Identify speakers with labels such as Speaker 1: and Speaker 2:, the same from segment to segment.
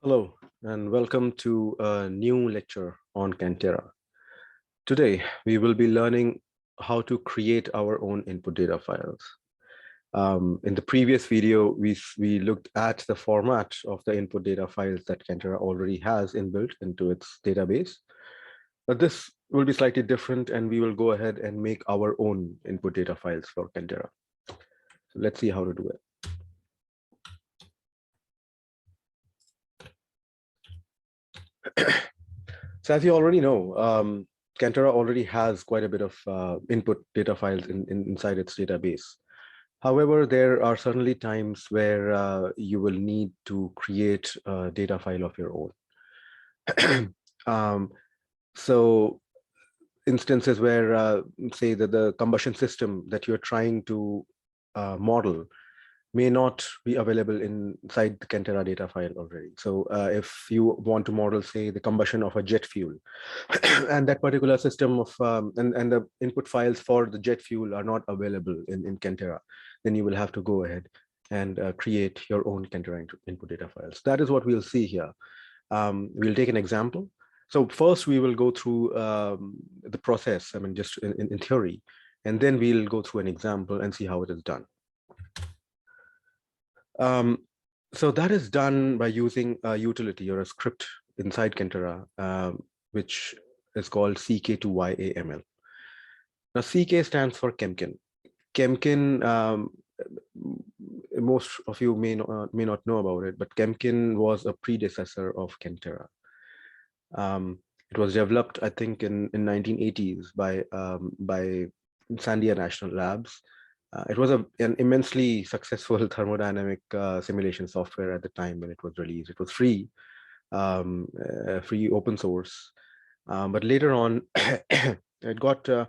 Speaker 1: Hello, and welcome to a new lecture on Cantera. Today, we will be learning how to create our own input data files. In the previous video, we looked at the format of the input data files that Cantera already has inbuilt into its database. But this will be slightly different, and we will go ahead and make our own input data files for Cantera. So let's see how to do it. So as you already know, Cantera already has quite a bit of input data files inside its database. However, there are certainly times where you will need to create a data file of your own. So instances where, say, that the combustion system that you're trying to model may not be available inside the Cantera data file already. So if you want to model, say, the combustion of a jet fuel, and that particular system of, and the input files for the jet fuel are not available in Cantera, then you will have to go ahead and create your own Cantera input data files. That is what we'll see here. We'll take an example. So first we will go through the process, I mean, just in theory, and then we'll go through an example and see how it is done. So that is done by using a utility or a script inside Cantera, which is called CK2YAML. Now, CK stands for Chemkin. Chemkin, most of you may not know about it, but Chemkin was a predecessor of Cantera. It was developed, I think, in 1980s by Sandia National Labs. It was an immensely successful thermodynamic simulation software at the time when it was released. It was free, free open source. But later on, it got, I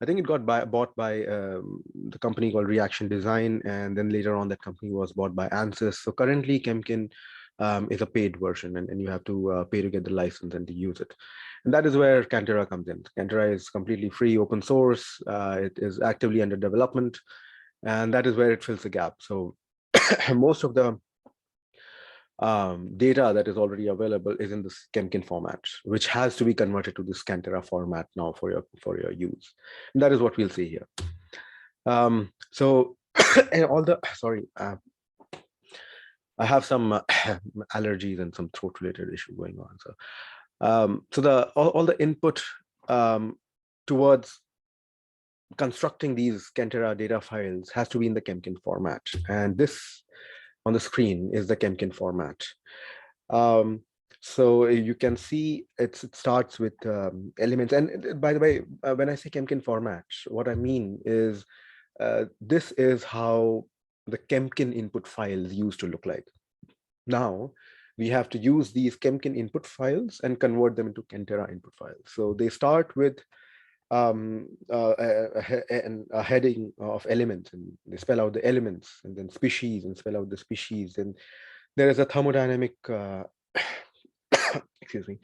Speaker 1: think it got bought by the company called Reaction Design. And then later on, that company was bought by Ansys. So currently, Chemkin is a paid version, and you have to pay to get the license and to use it. And that is where Cantera comes in. Cantera is completely free, open source. It is actively under development. And that is where it fills the gap. So most of the data that is already available is in this Chemkin format, which has to be converted to this Cantera format now for your use. And that is what we'll see here. So and all the, sorry, I have some allergies and some throat related issue going on. So all the input towards constructing these Cantera data files has to be in the Chemkin format. And this on the screen is the Chemkin format. So you can see it starts with elements. And by the way, when I say Chemkin format, what I mean is this is how the Chemkin input files used to look like. Now, we have to use these Chemkin input files and convert them into Cantera input files. So they start with a heading of elements, and they spell out the elements, and then species, and spell out the species. And there is a thermodynamic, excuse me,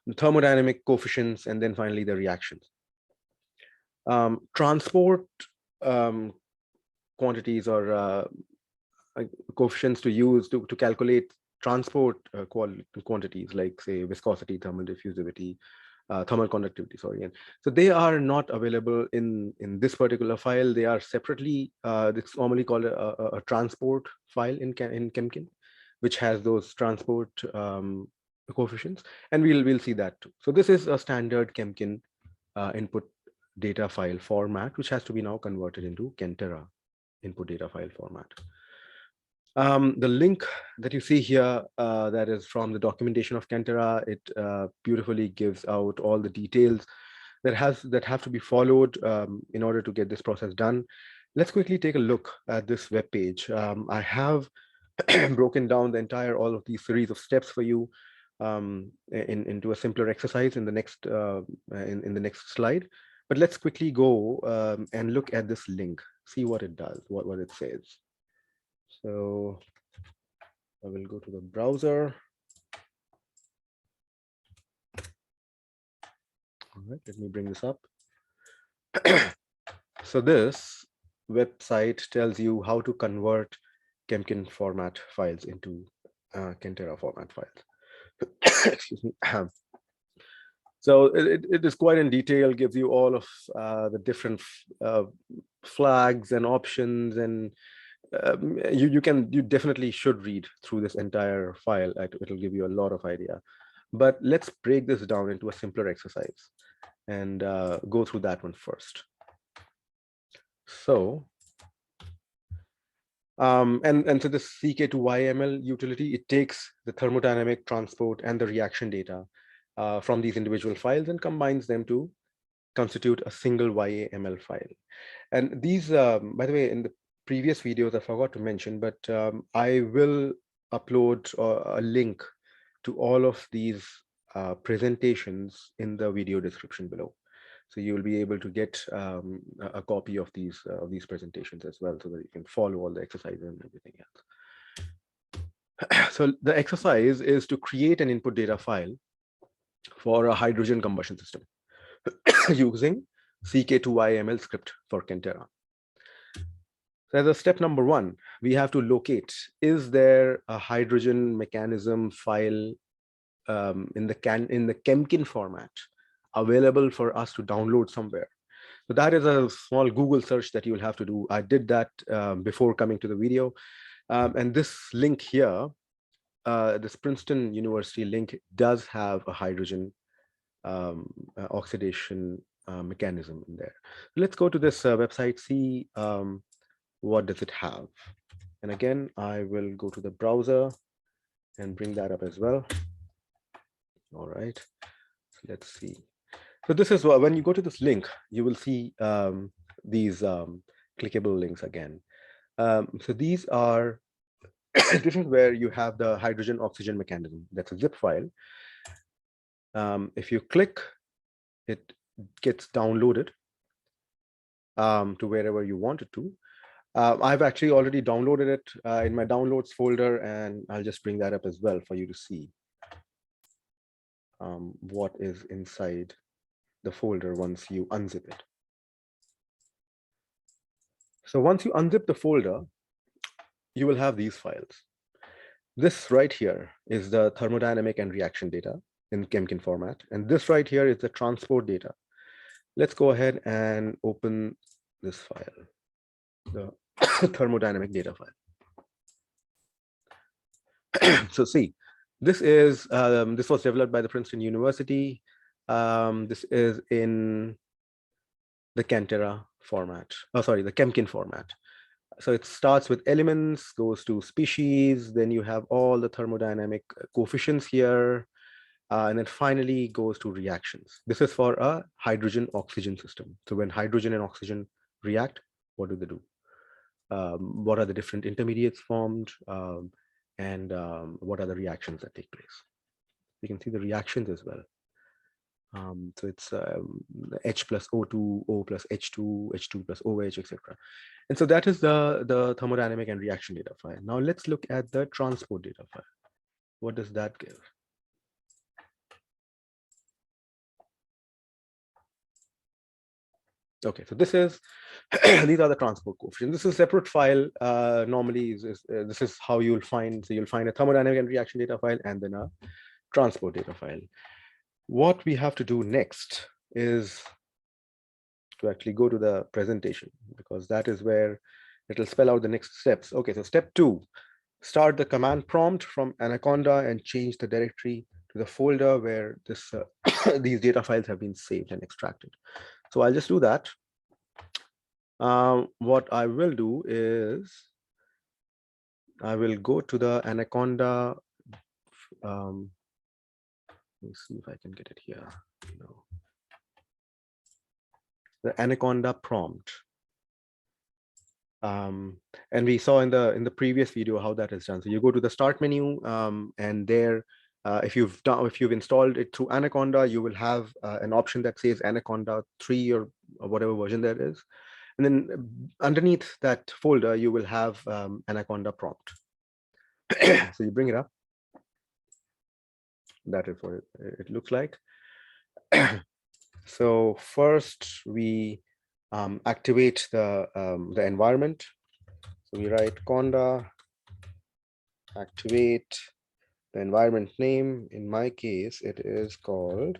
Speaker 1: thermodynamic coefficients, and then finally the reactions. Transport quantities or coefficients to use to calculate transport quantities, like, say, viscosity, thermal diffusivity, thermal conductivity, sorry. And so they are not available in this particular file. They are separately, it's normally called a transport file in Chemkin, which has those transport coefficients, and we'll see that too. So this is a standard Chemkin input data file format, which has to be now converted into Cantera input data file format. The link that you see here, that is from the documentation of Cantera. It beautifully gives out all the details that have to be followed in order to get this process done. Let's quickly take a look at this web page. I have broken down the entire all of these series of steps for you into a simpler exercise in the next in the next slide. But let's quickly go and look at this link, see what it does, what it says. So I will go to the browser. All right, let me bring this up. So this website tells you how to convert Chemkin format files into Cantera format files. Excuse me. So it is quite in detail, gives you all of the different flags and options, and you definitely should read through this entire file. It'll give you a lot of idea. But let's break this down into a simpler exercise and go through that one first. So, and so this CK2YML utility, it takes the thermodynamic, transport, and the reaction data from these individual files and combines them to constitute a single YAML file. And these, by the way, in the previous videos, I forgot to mention, but I will upload a link to all of these presentations in the video description below. So you will be able to get a copy of these presentations as well, so that you can follow all the exercises and everything else. So the exercise is to create an input data file for a hydrogen combustion system using CK2YML script for Cantera. So as a step number one, we have to locate, is there a hydrogen mechanism file in the Chemkin format available for us to download somewhere? So that is a small Google search that you will have to do. I did that before coming to the video. And this link here, this Princeton University link, does have a hydrogen oxidation mechanism in there. Let's go to this website, see what does it have. And again, I will go to the browser and bring that up as well. All right, so let's see. So this is when you go to this link, you will see these clickable links again. So these are this is where you have the hydrogen oxygen mechanism. That's a zip file. If you click, it gets downloaded to wherever you want it to. I've actually already downloaded it in my downloads folder, and I'll just bring that up as well for you to see what is inside the folder once you unzip it. So once you unzip the folder, you will have these files. This right here is the thermodynamic and reaction data in Chemkin format, and this right here is the transport data. Let's go ahead and open this file, the thermodynamic data file. So see, this is this was developed by the Princeton University. This is in the Cantera format. Oh, sorry, the Chemkin format. So it starts with elements, goes to species, then you have all the thermodynamic coefficients here, and then finally goes to reactions. This is for a hydrogen-oxygen system. So when hydrogen and oxygen react, what do? What are the different intermediates formed, and what are the reactions that take place? You can see the reactions as well. So it's H plus O2, O plus H2, H2 plus OH, etc. And so that is the thermodynamic and reaction data file. Now let's look at the transport data file. What does that give? Okay, so this is these are the transport coefficients. This is a separate file. Normally, this is how you'll find. So you'll find a thermodynamic and reaction data file, and then a transport data file. What we have to do next is to actually go to the presentation, because that is where it'll spell out the next steps. Okay, so step 2, start the command prompt from Anaconda and change the directory to the folder where this these data files have been saved and extracted. So I'll just do that. What I will do is I will go to the Anaconda. Let me see if I can get it here. No. The Anaconda prompt. And we saw in the previous video how that is done. So you go to the start menu, and there, if you've installed it through Anaconda, you will have an option that says Anaconda 3 or whatever version that is. And then underneath that folder, you will have Anaconda prompt. So you bring it up. That is what it looks like. So first we activate the environment. So we write conda activate The environment name, in my case, it is called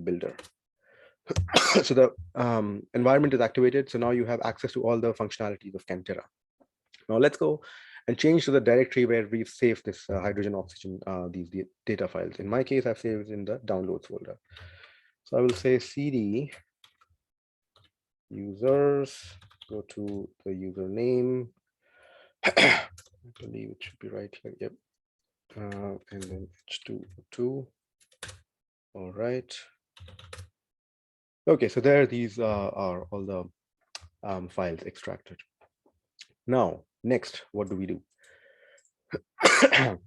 Speaker 1: builder. So the environment is activated. So now you have access to all the functionalities of Cantera. Now let's go and change to the directory where we've saved this hydrogen, oxygen, these data files. In my case, I've saved in the downloads folder. So I will say cd users, go to the username. I believe it should be right here. Yep. And then h2o2. All right. Okay, so there these are all the files extracted. Now, next, what do we do?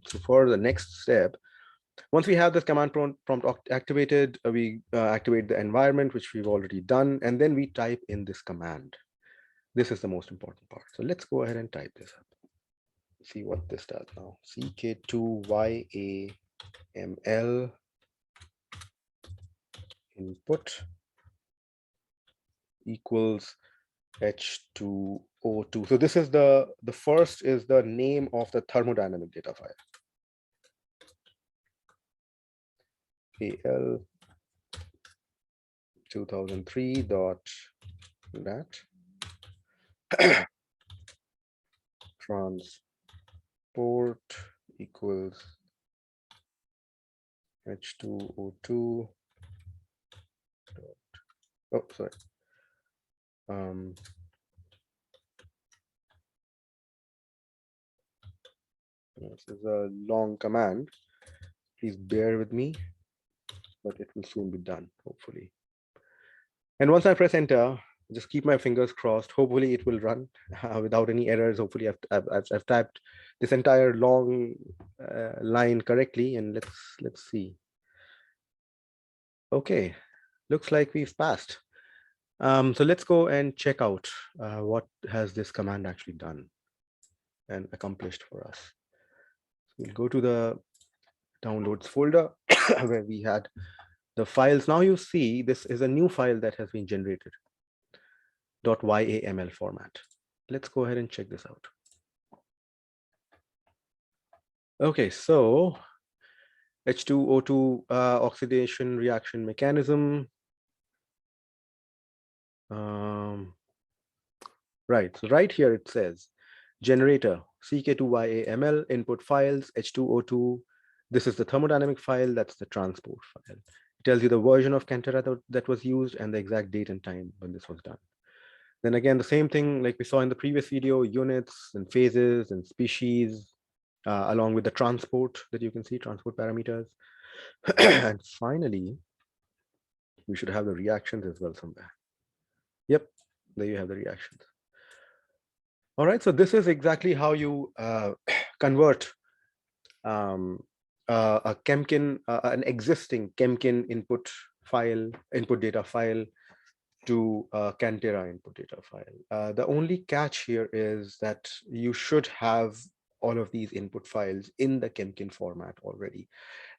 Speaker 1: So for the next step, once we have this command prompt activated, we activate the environment, which we've already done, and then we type in this command. This is the most important part. So let's go ahead and type this up. See what this does now. CK2YAML input equals H2O2. So this is the first is the name of the thermodynamic data file. AL 2003.dat transport equals H2O2. Oh, sorry. This is a long command. Please bear with me, but it will soon be done, hopefully. And once I press enter, just keep my fingers crossed. Hopefully it will run without any errors. Hopefully I've typed this entire long line correctly, and let's see. Okay, looks like we've passed. So let's go and check out what has this command actually done and accomplished for us. So we'll go to the downloads folder where we had the files. Now you see this is a new file that has been generated, .yaml format. Let's go ahead and check this out. Okay, so H2O2 oxidation reaction mechanism. Right, so right here it says generator CK2YAML input files H2O2. This is the thermodynamic file, that's the transport file. It tells you the version of Cantera that was used and the exact date and time when this was done. Then again, the same thing like we saw in the previous video, units and phases and species, along with the transport that you can see, transport parameters. And finally, we should have the reactions as well somewhere. Yep, there you have the reactions. All right, so this is exactly how you convert a Chemkin, an existing Chemkin input data file to Cantera input data file. The only catch here is that you should have all of these input files in the Chemkin format already.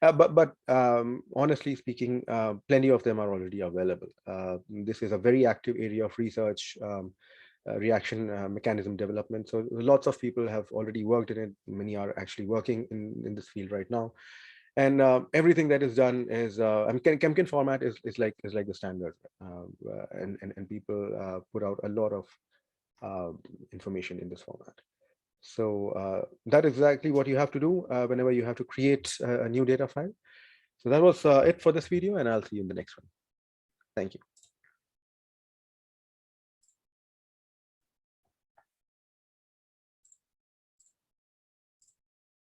Speaker 1: But honestly speaking, plenty of them are already available. This is a very active area of research, reaction mechanism development. So lots of people have already worked in it. Many are actually working in this field right now. And everything that is done is, Chemkin format is like the standard, and people put out a lot of information in this format. So that is exactly what you have to do whenever you have to create a new data file. So that was it for this video, and I'll see you in the next one. Thank you.